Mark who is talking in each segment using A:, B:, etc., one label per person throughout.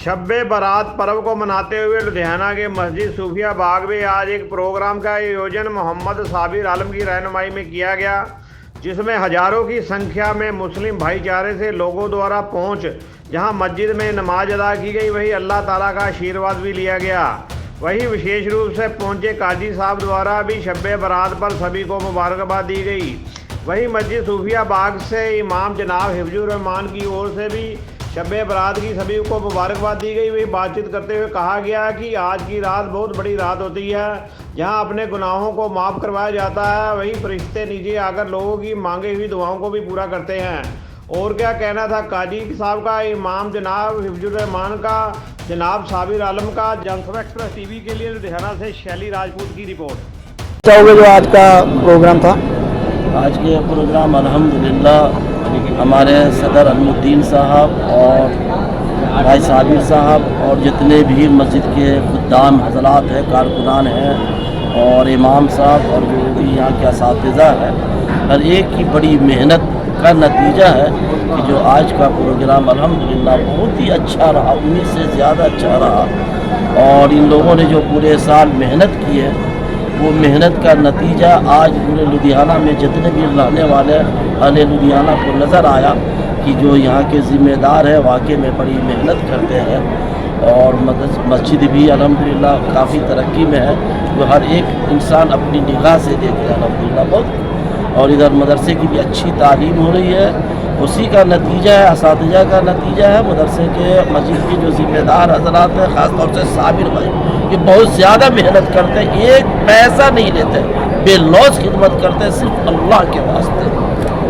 A: शब बारात पर्व को मनाते हुए लुधियाना के मस्जिद सूफिया बाग में आज एक प्रोग्राम का आयोजन मोहम्मद साबिर आलम की रहनुमाई में किया गया, जिसमें हजारों की संख्या में मुस्लिम भाईचारे से लोगों द्वारा पहुंच जहां मस्जिद में नमाज अदा की गई, वहीं अल्लाह ताला का आशीर्वाद भी लिया गया। वहीं विशेष रूप से पहुंचे काजी साहब द्वारा भी शब बारात पर सभी को मुबारकबाद दी गई। वहीं मस्जिद सूफिया बाग से इमाम जनाब हिफ्जुर रहमान की ओर से भी शब बारात की सभी को मुबारकबाद दी गई। वही बातचीत करते हुए कहा गया कि आज की रात बहुत बड़ी रात होती है, जहां अपने गुनाहों को माफ़ करवाया जाता है। वहीं फरिश्ते नीचे आकर लोगों की मांगी हुई दुआओं को भी पूरा करते हैं। और क्या कहना था काजी साहब का, इमाम जनाब हिफ्जुर रहमान का, जनाब साबिर आलम का। जनसभा एक्सप्रेस टीवी के लिए लुधियाना से शैली राजपूत की रिपोर्ट।
B: चाहोगे जो आज का प्रोग्राम था?
C: आज के प्रोग्राम अल्हम्दुलिल्लाह हमारे सदर अलमुद्दीन साहब और भाई साबिर साहब और जितने भी मस्जिद के खुद्दाम हज़रात हैं, कारकुनान हैं और इमाम साहब और जो भी यहाँ के असातिज़ा हैं, हर एक की बड़ी मेहनत का नतीजा है कि जो आज का प्रोग्राम अल्हम्दुलिल्लाह बहुत ही अच्छा रहा, उम्मीद से ज़्यादा अच्छा रहा। और इन लोगों ने जो पूरे साल मेहनत की है, वो मेहनत का नतीजा आज पूरे लुधियाना में जितने भी रहने वाले अहले लुधियाना को नज़र आया कि जो यहाँ के ज़िम्मेदार हैं वाकई में बड़ी मेहनत करते हैं। और मस्जिद भी अल्हम्दुलिल्लाह काफ़ी तरक्की में है, जो हर एक इंसान अपनी निगाह से देखे अल्हम्दुलिल्लाह बहुत। और इधर मदरसे की भी अच्छी तालीम हो रही है, उसी का नतीजा है, असातिज़ा का नतीजा है। मदरसे के मस्जिद के जो ज़िम्मेदार हज़रात हैं, ख़ासतौर से साबिर भाई, ये बहुत ज़्यादा मेहनत करते हैं, एक पैसा नहीं लेते, बेलौस खिदमत करते हैं, सिर्फ अल्लाह के वास्ते,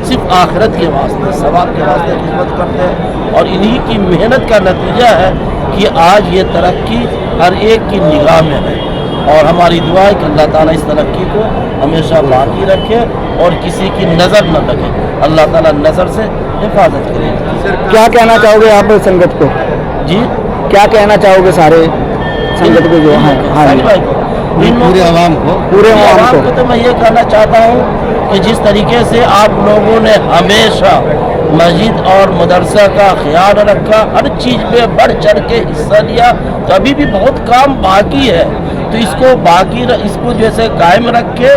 C: सिर्फ आखिरत के वास्ते, सवाब के वास्ते खिदमत करते हैं। और इन्हीं की मेहनत का नतीजा है कि आज ये तरक्की हर एक की निगाह में है। और हमारी दुआ है कि अल्लाह ताला इस तरक्की को हमेशा बाकी रखे और किसी की नज़र न लगे, अल्लाह ताला नज़र से हिफाजत करे।
B: क्या कहना चाहोगे आप संगत को?
C: जी,
B: क्या कहना चाहोगे सारे संगत को जो है
C: पूरे आवाम को तो मैं ये कहना चाहता हूँ कि जिस तरीके से आप लोगों ने हमेशा मस्जिद और मदरसा का ख्याल रखा, हर चीज़ में बढ़ चढ़ के हिस्सा लिया, तो अभी भी बहुत काम बाकी है, तो इसको जैसे कायम रखे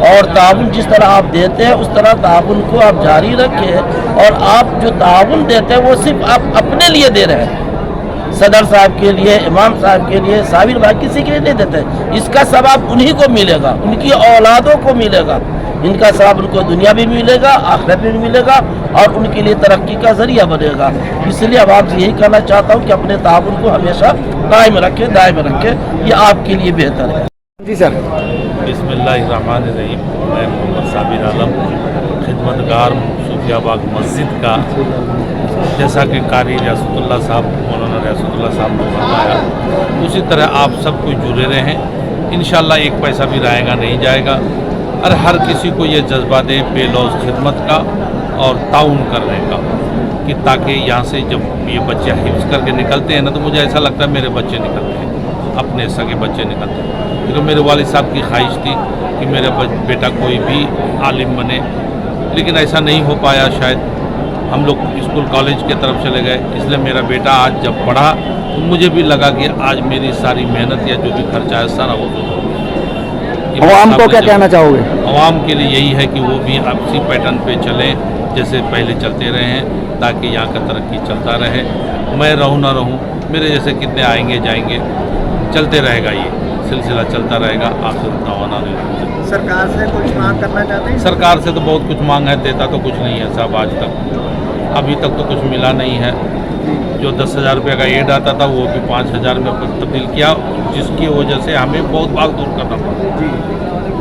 C: और ताउन जिस तरह आप देते हैं उस तरह ताउन को आप जारी रखें। और आप जो ताउन देते हैं वो सिर्फ आप अपने लिए दे रहे हैं, सदर साहब के लिए, इमाम साहब के लिए, साबिर भाई, किसी के लिए नहीं देते। इसका सवाब उन्हीं को मिलेगा, उनकी औलादों को मिलेगा, इनका सवाब उनको दुनिया भी मिलेगा, आखिरत में भी मिलेगा और उनके लिए तरक्की का जरिया बनेगा। इसलिए अब आपसे यही कहना चाहता हूँ कि अपने ताउन को हमेशा कायम रखें, दायम रखें, ये आपके लिए बेहतर है।
B: जी सर।
D: बिस्मिल्लाहिर्रहमानिर्रहीम। मैं मोहम्मद साबिर आलम, खिदमतगार सूफिया बाग मस्जिद का, जैसा कि कारी रियासतुल्लाह साहब, मौलाना रियासतुल्लाह साहब ने बताया, उसी तरह आप सब कुछ जुड़े रहें। इंशाअल्लाह एक पैसा भी रहेगा नहीं जाएगा। और हर किसी को ये जज्बा दे बेलौस खिदमत का और ताउन करने का, कि ताकि यहाँ से जब ये बच्चे हिफ्ज़ करके निकलते हैं ना, तो मुझे ऐसा लगता है मेरे बच्चे निकलते हैं, अपने सगे बच्चे निकलते हैं। क्योंकि मेरे वालिद साहब की ख्वाहिश थी कि मेरा बेटा कोई भी आलिम बने, लेकिन ऐसा नहीं हो पाया। शायद हम लोग स्कूल कॉलेज के तरफ चले गए, इसलिए मेरा बेटा आज जब पढ़ा तो मुझे भी लगा कि आज मेरी सारी मेहनत या जो भी खर्चा है सारा वो हो।
B: अवाम को क्या कहना चाहोगे?
D: अवाम के लिए यही है कि वो भी आपसी पैटर्न पे चलें जैसे पहले चलते रहे हैं, ताकि यहाँ का तरक्की चलता रहे। मैं रहूँ ना रहूँ, मेरे जैसे कितने आएंगे जाएंगे, चलते रहेगा, ये सिलसिला चलता रहेगा। आखिर दवाना नहीं।
A: सरकार से कुछ मांग करना चाहते हैं?
D: सरकार से तो बहुत कुछ मांग है, देता तो कुछ नहीं है साहब। आज तक अभी तक तो कुछ मिला नहीं है। जो 10,000 रुपये का एड आता था वो भी 5,000 में तब्दील किया, जिसकी वजह से हमें बहुत भाग दूर करना पड़ा।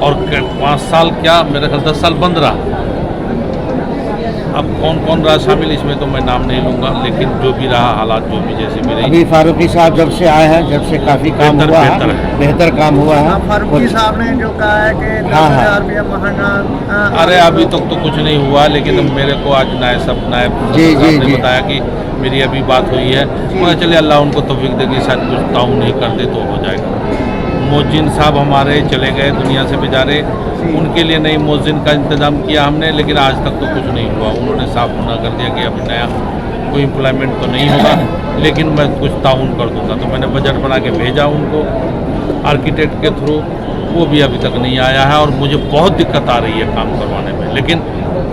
D: और 5 साल क्या, मेरे ख्याल 10 साल बंद रहा। अब कौन कौन रहा शामिल इसमें तो मैं नाम नहीं लूँगा, लेकिन जो भी रहा, हालात जो भी जैसे भी रही।
E: अभी फारूकी साहब जब से आए हैं, जब से काफ़ी काम हुआ है, बेहतर काम हुआ है।
A: फारूकी साहब ने जो कहा है कि 10,000 रुपया महंगा,
D: अरे अभी तक तो कुछ नहीं हुआ, लेकिन मेरे को आज नायब ने बताया कि मेरी अभी बात हुई है। मैं चलिए अल्लाह उनको तौफीक देगी, शायद कुछ ताउन नहीं कर दे तो हो जाएगा। मोजिन साहब हमारे चले गए दुनिया से बेचारे, उनके लिए नई मोजिन का इंतज़ाम किया हमने, लेकिन आज तक तो कुछ नहीं हुआ। उन्होंने साफ मना कर दिया कि अभी नया कोई एम्प्लॉयमेंट तो नहीं होगा, लेकिन मैं कुछ ताउन कर दूंगा। तो मैंने बजट बना के भेजा उनको आर्किटेक्ट के थ्रू, वो भी अभी तक नहीं आया है और मुझे बहुत दिक्कत आ रही है काम करवाने में। लेकिन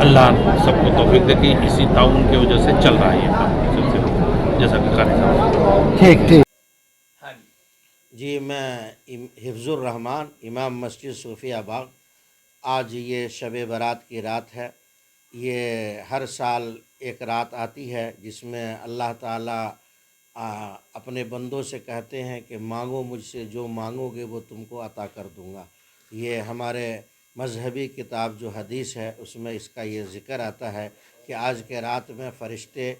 D: अल्लाह सबको तौफीक दे कि इसी ताउन की वजह से चल रहा है ये काम सिलसिला, जैसा कि कार्यक्रम।
E: ठीक ठीक।
F: जी, मैं हिफ्जुर रहमान, इमाम मस्जिद सूफिया बाग। आज ये शब बारात की रात है। ये हर साल एक रात आती है जिसमें अल्लाह ताला अपने बंदों से कहते हैं कि मांगो मुझसे, जो मांगोगे वो तुमको अता कर दूंगा। ये हमारे मजहबी किताब जो हदीस है उसमें इसका ये ज़िक्र आता है कि आज के रात में फ़रिश्ते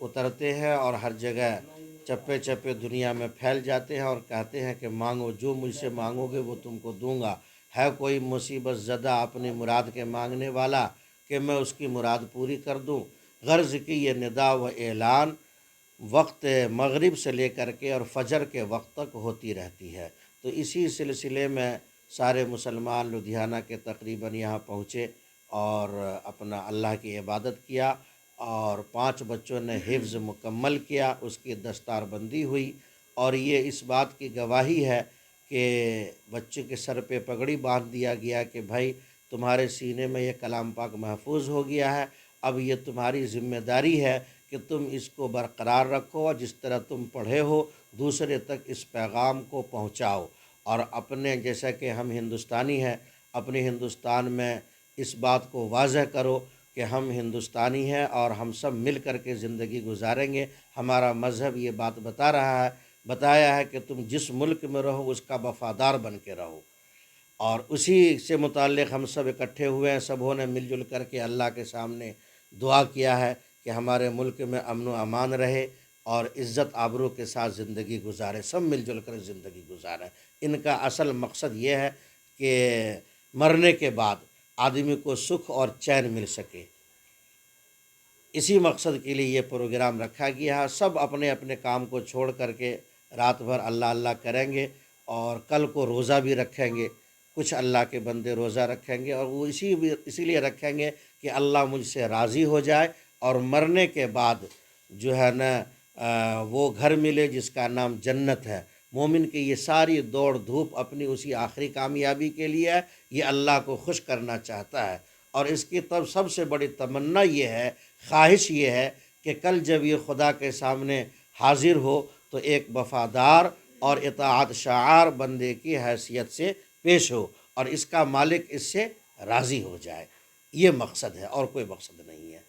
F: उतरते हैं और हर जगह चप्पे चप्पे दुनिया में फैल जाते हैं और कहते हैं कि मांगो, जो मुझसे मांगोगे वो तुमको दूंगा। है कोई मुसीबत ज़दा अपनी मुराद के मांगने वाला कि मैं उसकी मुराद पूरी कर दूं। गर्ज़ की ये निदा व ऐलान वक्त मगरिब से लेकर के और फजर के वक्त तक होती रहती है। तो इसी सिलसिले में सारे मुसलमान लुधियाना के तकरीबन यहाँ पहुँचे और अपना अल्लाह की इबादत किया और 5 बच्चों ने हिफ्ज़ मुकम्मल किया, उसकी दस्तारबंदी हुई। और ये इस बात की गवाही है कि बच्चे के सर पे पगड़ी बांध दिया गया कि भाई तुम्हारे सीने में ये कलाम पाक महफूज हो गया है, अब ये तुम्हारी ज़िम्मेदारी है कि तुम इसको बरकरार रखो और जिस तरह तुम पढ़े हो दूसरे तक इस पैगाम को पहुँचाओ। और अपने, जैसा कि हम हिंदुस्तानी हैं, अपने हिंदुस्तान में इस बात को वाज़ह करो कि हम हिंदुस्तानी हैं और हम सब मिल कर के ज़िंदगी गुजारेंगे। हमारा मज़हब ये बात बताया है कि तुम जिस मुल्क में रहो उसका वफ़ादार बन के रहो। और उसी से मुताल्लिक़ हम सब इकट्ठे हुए हैं। सबों ने मिलजुल कर के अल्लाह के सामने दुआ किया है कि हमारे मुल्क में अमन व अमान रहे और इज़्ज़त आबरू के साथ ज़िंदगी गुजारे, सब मिलजुल कर ज़िंदगी गुजारें। इनका असल मकसद ये है कि मरने के बाद आदमी को सुख और चैन मिल सके। इसी मकसद के लिए ये प्रोग्राम रखा गया है। सब अपने अपने काम को छोड़ करके रात भर अल्लाह अल्लाह करेंगे और कल को रोज़ा भी रखेंगे। कुछ अल्लाह के बंदे रोज़ा रखेंगे और वो इसीलिए रखेंगे कि अल्लाह मुझसे राज़ी हो जाए और मरने के बाद जो है ना वो घर मिले जिसका नाम जन्नत है। मोमिन की ये सारी दौड़ धूप अपनी उसी आखिरी कामयाबी के लिए है। ये अल्लाह को खुश करना चाहता है और इसकी तब सबसे बड़ी तमन्ना ये है, ख्वाहिश ये है कि कल जब ये खुदा के सामने हाजिर हो तो एक वफ़ादार और इताअत शार बंदे की हैसियत से पेश हो और इसका मालिक इससे राज़ी हो जाए। ये मकसद है और कोई मकसद नहीं है।